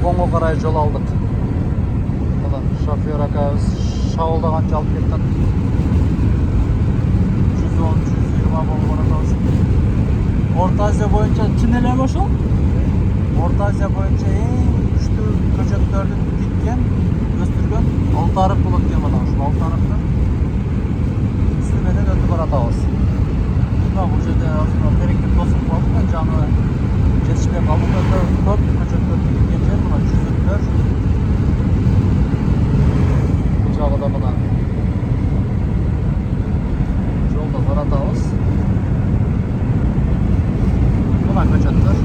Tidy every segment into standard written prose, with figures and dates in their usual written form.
Qo'qonga qaray yo'l oldik. Mana shofyor akamiz shavuldagancha olib ketdi. 110-120 bo'lgan otasi. O'rta Osiyo bo'yicha tunnelmi shu? O'rta Osiyo bo'yicha eng kuchli ko'chatlarni tikkan, o'stirgan Oltiariq bulut degan mana shu Oltiariqni istimedan o'tib boratamiz. Mana bu yerda hozir kerakli to'sib qoldi, jami yetishmay qoldi. 4 ko'chatlar tikkan yer mana 104. Bu joyda mana yo'lda boratamiz. Mana ko'chatlar.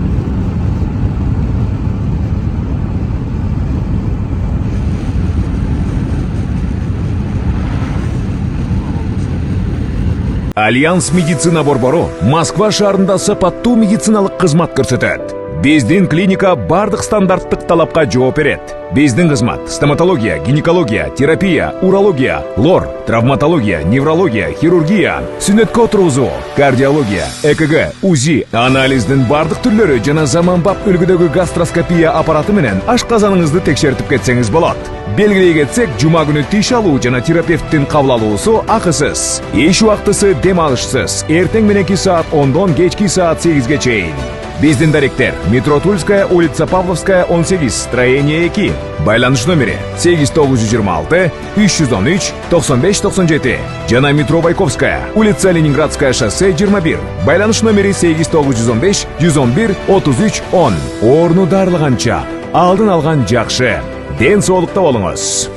Альянс медицина борбору Москва шаарында сапаттуу медициналык кызмат көрсөтөт. Биздин клиника бардык стандарттык талапка жооп берет. Биздин кызмат стоматология, гинекология, терапия, урология, лор, травматология, неврология, хирургия, сүнөткө отургузуу, кардиология, ЭКГ, УЗИ, анализдин бардык түрлөрү жана заманбап үлгүдөгү гастроскопия аппараты менен ашказаныңызды текшертип кетсеңиз болот. Белгилей кетсек, жума күнү тиш алуу жана терапевттин кабыл алуусу акысыз. Эч убактысы дем алышсыз. Эртең мененки саат 10дон кечки саат 8ге чейин. Биздин даректер: метро Тульская, улица Павловская, 18, строение 2. Байланыш номери 8926 313 9597. Жана метро Байковская, улица Ленинградская, шоссе 21. Байланыш номери 8915 111 33 10. Орну дарылганча алдын алган жакшы. Ден соолукта болуңуз.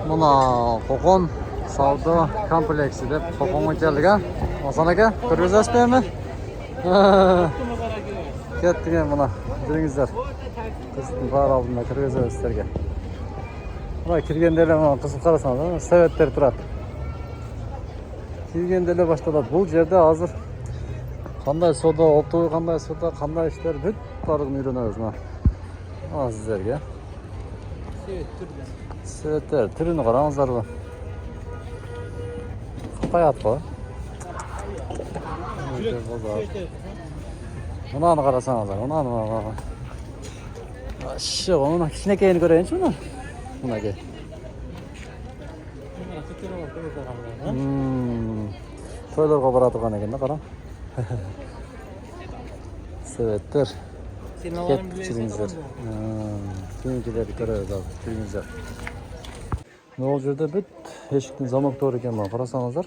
Mana Qo'qon savdo kompleksi deb Qo'qonga keldik ha. Hasan aka, kirgizasizmi? Ketdik mana. Bilingizlar. Qizning bari oldinda kirgizamiz sizlarga. Mana kirganda mana qizib qarasangiz, savatlar turadi. Kirganda boshtaladi. Bu yerda hozir qanday savdo, o'tib qanday savdo, qanday ishlar butlarni o'rganamiz mana. Mana sizlarga. Savatlar turini qarangizlar bu. Hayat bu. Bunani qarasanızlar, bunani. Shu, buni kichkinakayini ko'rayinchi buni. Bunaqa. To'ylarga boradigan ekanda, qarang. Savatlar. Ketchiringizlar. Keyingilarni ko'ramiz, kiringizlar. Bu yerda bit eshikning zamok to'g'ri ekan, mana qarasangizlar.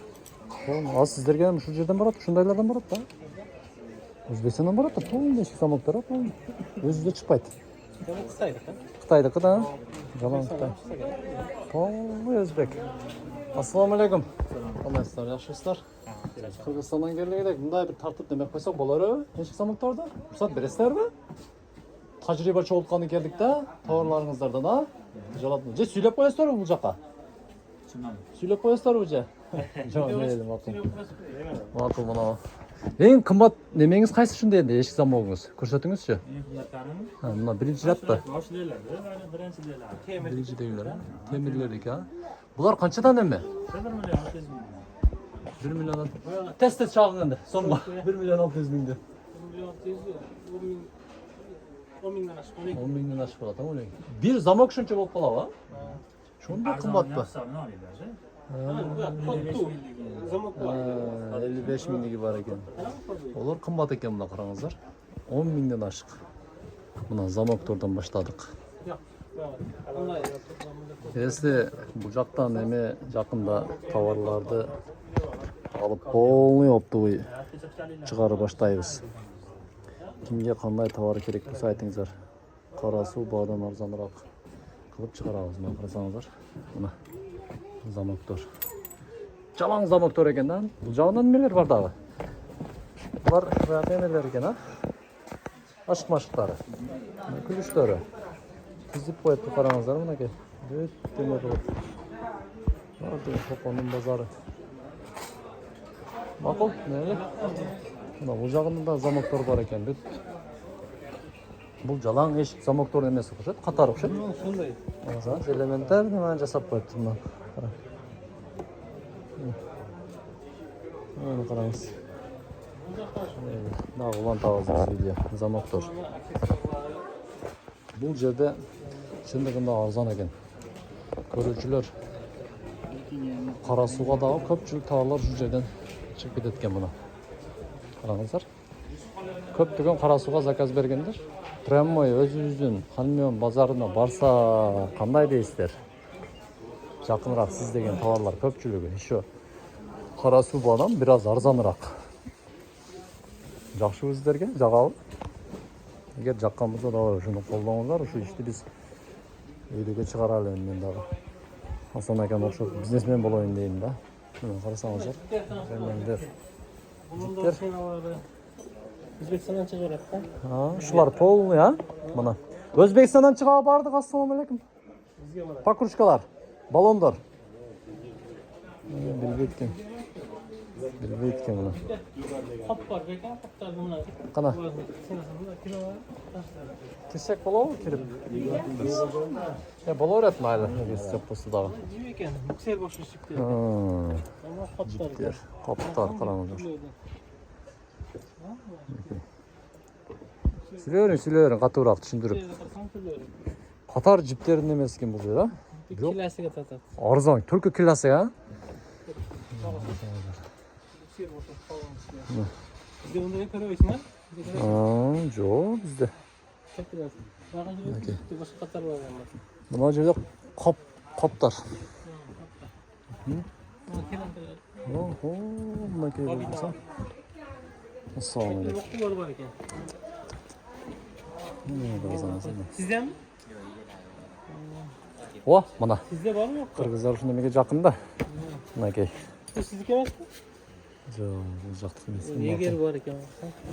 Az sizlarga ham shu yerdan boradi, shundaylardan boradi-da. O'zbekistondan boradi, bu eshik zamok turadi. O'zida chiqmaydi. Xitoydagi-da. Jamon Xitoy. To'g'ri o'zbek. Assalomu alaykum. Qandaysizlar, yaxshisizlar? Qirg'izistondan kelgandik. Bunday bir tartib nima qo'ysak bo'lar-ku? Eshik zamoklarda? Ruxsat berasizlarmi? Tajriba çoğultkanı geldik de tavırlarınızlardan ha. Jalatma. Je söylep koyasızlar mı bu жаққа? Söylep koyasızlar mı je? Жоқ, не dedim bakın. Bakın bana. En kımbat nemeniz qayсы şunda endi eshik zamog'ingiz? Ko'rsatыңizchi. Mana birinchi ratda. Birinchi deylar. Temirlardek ha. Bular qanchadan nemi? 1 milyon. Test chaqirganda so'mga 1 milyon 600 mingda. 10 mingdan oshib qoladi o'ylang. Bir zamok shuncha bo'lib qoladi. Shunda qimmatmi? 55 mingligi bor ekan. Ular qimmat ekan buni qarangizlar. 10 mingdan oshiq. Buni zamok tordan boshladik. Если bu yoqdan nima yaqinda tovarlarni olib polniy optoy chiqarib boshlaymiz. Kimga qanday tovar kerak bo'lsa aytingizlar. Qora suv bodan arzonroq qilib chiqaramiz. Mana qarasangizlar. Mana zamoktor. Jalang zamoktor ekanda. Bu joydan nimalar bor dag'i? Bular nimalar ekan ha? Ashq-mashqlari. Kulishlari. Tizib qo'yib qarangizlar bunaqa. Nima qilib. Mana Qo'qonning bozori. Ma'qul, nima? Mana bu joyda zamoktor bor ekan. Bu jalang eshik zamoktor emas o'xshaydi, qator o'xshaydi. Shunday. Mana elementar nima jasab qo'yibdi bundan. Mana qarang. Дагы улантабыз видео. Замоктор. Бул жерде чындыгында арзан экен. Көрүүчүлөр кара сууга дагы көпчүлүк товарлар ушул жерден чыгып кетет экен мына. Караңыздар. Көптөгөн кара сууга заказ бергендер. Прямой өзүбүздүн Ханмён базарына барса кандай дейсиздер? Жакыныраак сиз деген товарлар көпчүлүгү еще кара суу бадан бир аз арзаныраак. Жакшыбы сиздерге? Жагабы? Эгер жаккан болсо дагы ушуну колдоңуздар. Ушу ишти биз өйдөгө чыгаралы мен дагы. Асан акам окшоп бизнесмен болоюн дейм да. Мына карасаңыздар. Жемендер. Өзбекстандан чыгарат да. Ушулар полный, а? Мына. Өзбекстандан чыга бардык. Ассаламу алейкум. Бизге барат. Покружкалар, баллондар. Билбейт экен. Билбейт экен мына. Кап бар бекен, каптарды мына. Кана. Сенасында кило Кирсек болобу кирип? Боло берет майлы, эгер жок болсо дагы. жеп экен, муксер бошу чипти. Ама каптар. Жиптер, каптар караңыздар. Сүйлөбүрүң, катуураак түшүндүрүп. Катар жиптеринин эмес экен бул жер, а? Киласыга татат. Арзан, только киласы, а? Муксер бошу калган. Бизде мындай көрөбөйсүң, Жок, бизде. Кептирасың. Багы жүрөт, башка катар бар анда. Мына жерде коптар. Охо, мынакей болсо. Ассаламу алейкум. Октулар бар экен. Сизденби? О, мына. Сизде барбы? Кыргыздар ушунда меге жакын да. Мынакей. Сиздики эмеспи? Жок, бул жактык эмес. Эгер бар экен.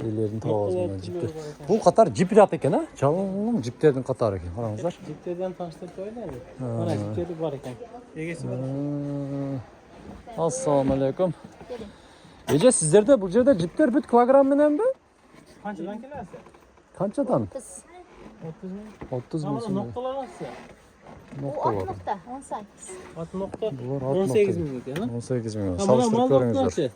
Элерин табабыз мына жиптер. Бул катар жипират экен, а? Жалын жиптердин катары экен. Караңыздар. Жиптерден таштырып ойлойм. Мына жиптери бар экен. Эгеси бар. Ассаламу алейкум. Эже сиздерде бул жерде жиптер бүт килограмм мененби? Канчадан келесиз? Канчадан? 30 миң. 30 Ама миң. нокталарсы. Нокталар. 18. Ат нокта Булар 18 миң экен, 18 миң. а? Салыштырып көрүңүздөр.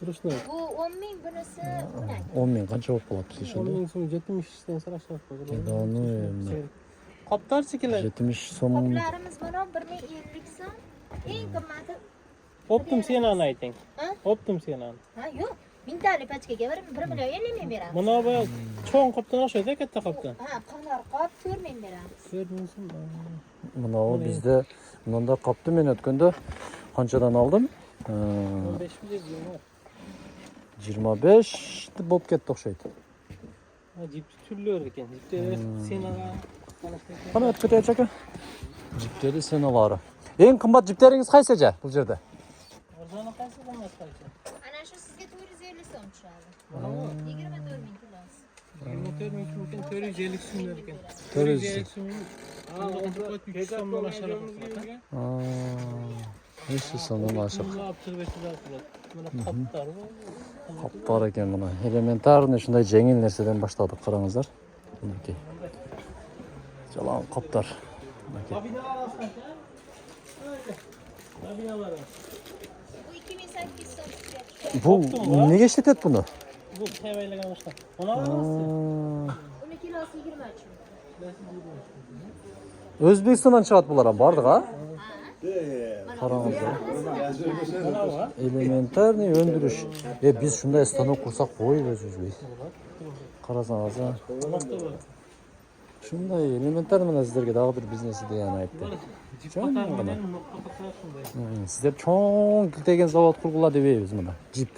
Ручной. Bu 10 ming, bunisi bunday. 10 миң канча болуп калат биз 10 ошондо? миң сом 70 сарашат. Аны Каптарчы келет. 70 сом. Qoplarimiz mana 1050 so'm. Eng qimmati. Optum senani ayting. Ha? Optum senani. Ha, yo'q. 1000 tali pachkaga 1 million 50 ming beramiz. Mana bu cho'ng qopdan oshadi, katta qopdan. Ha, qonor qop 4 ming beramiz. 4 ming so'm. Мына о бизде мында капты мен өткөндө канчадан алдым? 15 миң. 25 болуп кетти окшойт. Жип түрлөр экен. Жиптер сенага. Кана өтүп кетет ака. Жиптери сеналары. Эң кымбат жиптериңиз кайсы эже бул жерде? Арзаны кайсы болмас кайсы? Ana shu sizga 450 so'm tushadi. 24 ming kilosi. 24 ming so'm ekan, 450 so'm ekan. 450 so'm. So'mdan aşağı qiladi. Неше сомдон ашык. Mana qoplar bor. Каптар экен мына. Элементарный ушундай жеңил нерседен баштадык, караңыздар. Мынакей. Жалаң каптар. Bu 2800 so'm tushadi. Бул эмнеге иштетет буну? Bu taybaylagan boshqa. Ona Uni kilosi 23 ming. Өзбекстандан чыгат булар бардык, а? Караңыздар. Элементарный өндүрүш. Биз ушундай станок курсак койбу өзүбүз. Карасаңыз, ушундай элементарный мына сиздерге дагы бир бизнес идеяны айтты. Сиздер чоң килтеген завод кургула дебейбиз мына. Жип.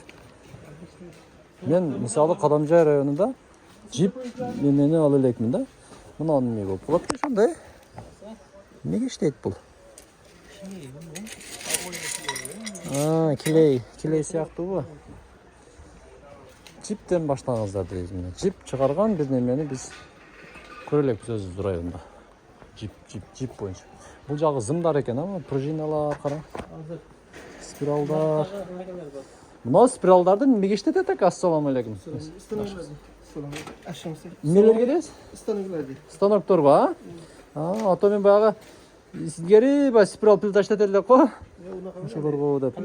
Мен мисалы Кадамжай районунда жип менени ала элекмин да. Мына эмне болуп калат ошондой. Эмнеге иштейт бул? Килей сыяктуубу? Жиптен баштаңыздар дейбиз мына. Жип чыгарган бир немени биз көрө элекпиз өзүбүз районда. Жип боюнча. Бул жагы зымдар экен, ама пружиналар кара. Спиралдар. Мына спиралдарды эмнеге иштетет экен? Ассаламу алейкум. Эмнелерге дейсиз? Станокторго, а? Ото мен баягы илгери баягы спирал плита иштетет элек го. Ошолорго деп.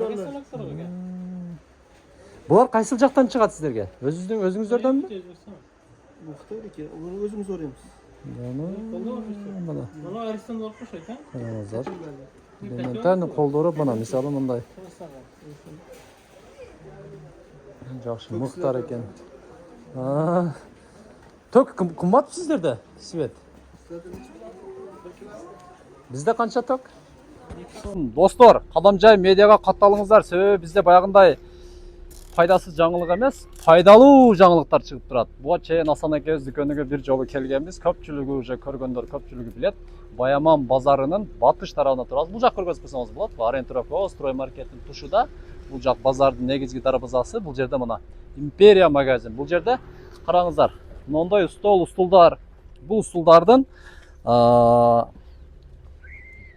Bular qaysi жақтан чыгат сіздерге? Өзүңүздөрдөнбү? Bu Xitoydaki, onu özümüz orayımız. Mana. Bana Aristan'da olmuş ekan. Караңыздар. Элементарный колдору мына мисалы мындай. Жакшы мыктар экен. Ток кымбат сиздерде? Свет. Бизде канча ток? Достор, Кадамжай медиага катталыңыздар. Себеби бизде баягындай пайдасыз жаңылык эмес, пайдалуу жаңылыктар чыгып турат. Буга чейин Асан экебиз дүкөнүгө бир жолу келгенбиз. Көпчүлүгү уже көргөндөр көпчүлүгү билет. Баяман базарынын батыш тарабына турабыз. Бул жак көргөзүп койсоңуз болот. Арентроко, строймаркеттин тушуда. Бул жак базардын негизги дарбазасы. Бул жерде мына Империя магазин. Бул жерде караңыздар. Мындай устулдар. Бул устулдардын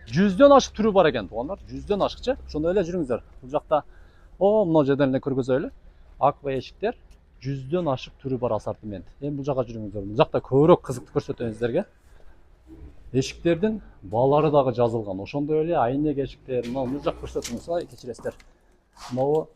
100дөн ашык түрү бар экен. Туугандар, 100дөн ашыкчы. Ошондой эле жүрүңүздөр. Бул жакта мына жерден эле көргөзөлү. Аква эшиктер 100дөн ашык түрү бар ассортимент. Эми бул жака жүрүңүздөр. Бул жакта көбүрөөк кызыктуу көрсөтөм сиздерге. Эшиктердин баалары дагы жазылган. Ошондой эле айнек эшиктер, мына жак көрсөтүңүз, кечиресиздер. Могу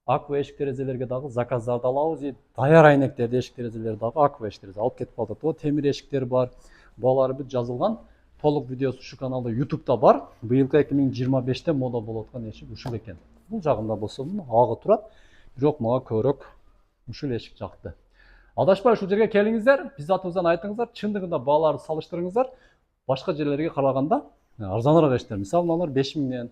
аква эшик терезелерге дагы заказдарды алабыз дейт. Даяр айнектерди эшик терезелери дагы аква эшик терезе алып кетип калат. Темир эшиктер бар. Баалары бүт жазылган. Толук видеосу ушу каналда YouTube'да бар. Быйылкы 2025'te мода болуп аткан эшик ушул экен. Бул жагында болсо агы турат. Бирок мага көбүрөөк ушул эшик жакты. Адашпай ушул жерге келиңиздер, биз атыбыздан айтыңыздар, чындыгында бааларды салыштырыңыздар. Башка жерлерге караганда арзаныраак эшиктер. Мисалы, мыналар 5000ден,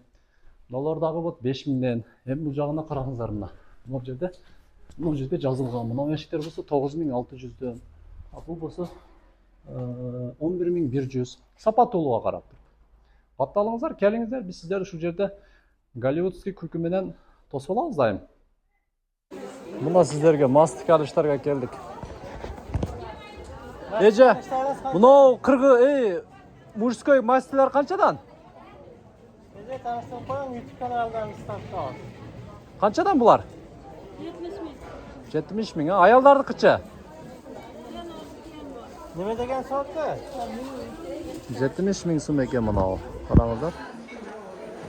мыналар дагы вот 5000ден. Эми бул жагына караңыздар мына. Бул жерде жазылган. Мына эшиктер болсо 9600дөн. Бул болсо 11100. Сапаттуулугуга карап туруп. Катталыңыздар, келиңиздер, биз сиздерди ушул жерде голливудский күлкү менен тосуп алабыз дайым. Мына сиздерге мастик алыштарга келдик. Эже, мынау кыргы мужской мастилер канчадан? Эже таныштырып коюң, YouTube каналдан старттап. Канчадан булар? 70 миң. Аялдардыкычы? Неме деген сорты? 70 миң сум экен мынау. Караңыздар.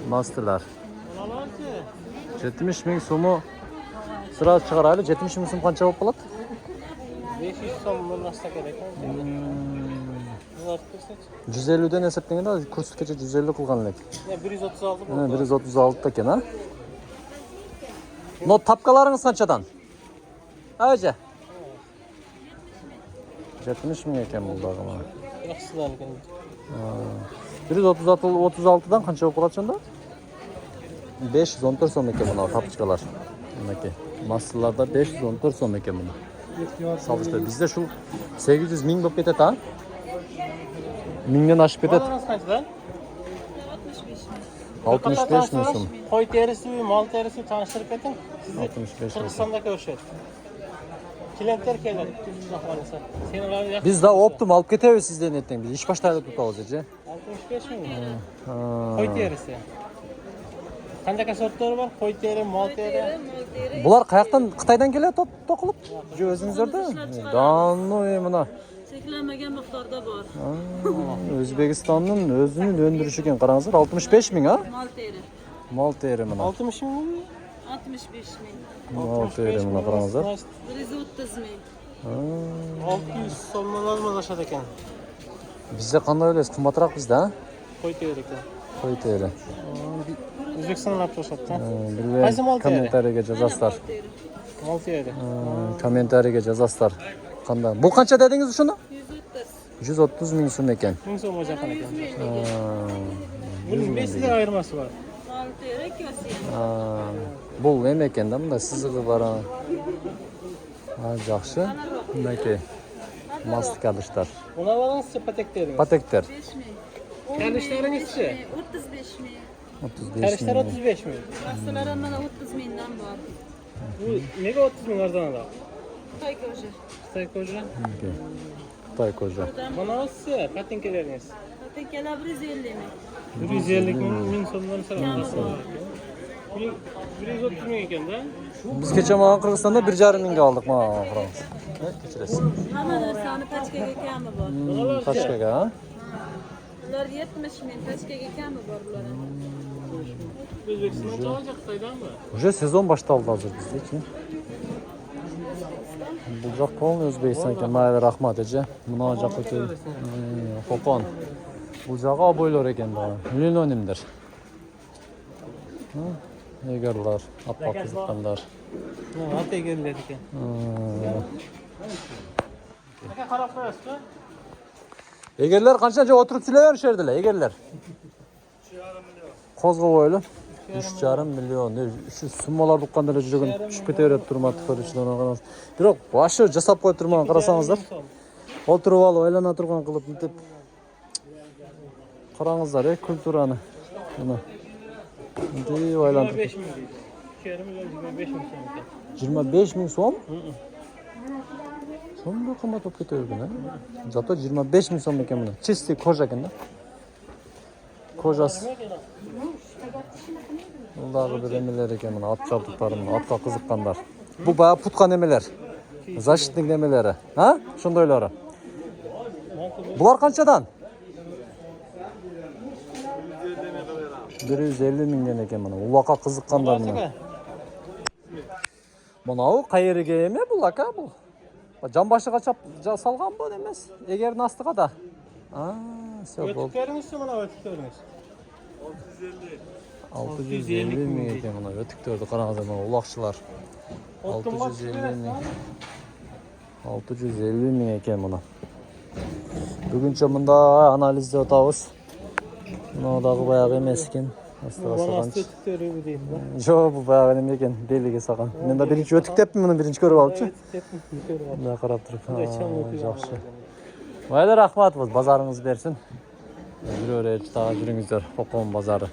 Мастилер. Мыналарчы? 70 миң суму сразу чыгарайлы. 70 миң сум канча болуп калат? 500 сом наста керек. 150ден эсептегенде курс кече 150 кылган элек. 136 болду. 136 экен, а? Но тапкаларыңыз канчадан? Эже. 70 миң экен бул дагы мына. Жакшыдан экен. 136дан канча болуп калат ошондо? 514 сом экен мына тапчкалар. Мынакей. Массаларда 514 сом экен мына. Салышты. Бизде ушул 800 миң болуп кетет, а? Миңден ашып кетет. 65 миң сум. Кой терisi, мал терisi таныштырып кетиң. 65 миң. Кыргызстанда көрүшөт. Клиенттер келет. Биз да оптум алып кетебиз сизден эртең. Биз иш баштайлы тутабыз, эже. 65 миң. Кой терisi. Кандай сорттор бар? Кой тери, мал тери. Булар каяктан? Кытайдан келет токулуп? Же өзүңүздөрдө? Данный мына. Çekilenmegen miktarda var. Өзбекстандын өзүнүн өндүрүшү экен, караңыздар. 65 миң, а? Mal teri. Мал тери мына. 60 миң ми? 65 bin. Мал тери мына, караңыздар. 130 bin. 600 сомдон алмазашат экен. Бизде кандай элес кымбатыраак бизде, а? Кой тери экен. Кой тери. Өзбекстандан алып чыгышат да. Билбейм, комментарийге жазасыздар. Мал тери. Комментарийге жазасыздар. Кандай? Бул канча дедиңиз ушуну? 130 миң сум экен. 1000 сомго жакын экен. Бунун бесилер айырмасы бар. Mal teri kösi. Бул эме экен да, мындай сызыгы бар. Жакшы. Мынакей. Мастик алыштар. Мына балаңызчы патектериңиз. Патектер. 5 bin. Kalışlarınızçı? 35 bin. 35 Kalışlar миң. 35 mi? Hastalara bana 30 binden var. Bu nega 30 ming arzon ala? Tay koca. Stay koca. Кытай кожа. Bana olsa patinkeleriniz. Patikela 150 mi? 150 ming so'mdan so'rayapsiz. 130 ming ekan da. Biz kecha mana Qirg'izistonda 1,5 mingga oldik mana qarаңыз. Kechirasiz. Hamma narsani pachkaga kami bor. Pachkaga, ha? Ular 70 ming pachkaga kami bor bular. O'zbekistondan olacak Xitoydanmi? Уже сезон башталды hozir bizdeki. Bu жақ полный Өзбекстан екен. Майли рахмат эже. Мына жақ өте Қоқан. Бұл жағы абойлар екен да. Ленонимдер. Егерлар, аппақ қызыққандар. Ат егерлер екен. Aka qarab qo'yasizmi? Егерлер қанша же отырып сөйлей беришердилер, егерлер. 3,5 миллион. Қозғы бойлы. 3,5 миллион. Şu summalar бұққандар жүрген түшіп кете береді тұрмады көрушілеріне қараңыз. Бірақ башы жасап қойып тұрмаған қарасаңыздар. Отырып алып айлана тұрған қылып нетіп. Қараңыздар, культураны. Мына. Деп айландырып. 25 ming deydi. 2,5 milyon 25 ming so'm ekan. 25 ming so'm? Sonunda qimmat olib ketavergan, ha? Zato 25 ming so'm ekan buni. Чистый кожа ekan da. Kojasi. Bunдағы bir emeler ekan buni, at жабдықтарын, atqa qiziqqanlar. Bu bayağı putkan emeler. Защитник emeleri, ha? Shundaylari. Bular qanchadan? 150 mingdan ekan buni. Uloqa qiziqqanlar buni. Мынау қайерге еме бұл ака бұл. Жамбашыға чап салған бұл емес. Егердің астыға да. Все бұл. Ötükleriniz mi lan ötükleriniz? 650 мың екен мұна өтіктерді қараңыздар мұна ұлақшылар. 650 мың екен мұна. Бүгінше мұнда анализде отауыз. Мұнадағы баяғы емес екен. Баласты ötükleri bu değil mi? Жоқ, бұл баяғы неме екен, беліге саған. Мен да бірінші өтік деппін, мұны бірінші көріп алыпшы. Мұнда қарап тұрып. Жақсы. Майли рахмат, базарыңыз берсін. Жүрер елші таға жүріңіздер, Қоқан базары.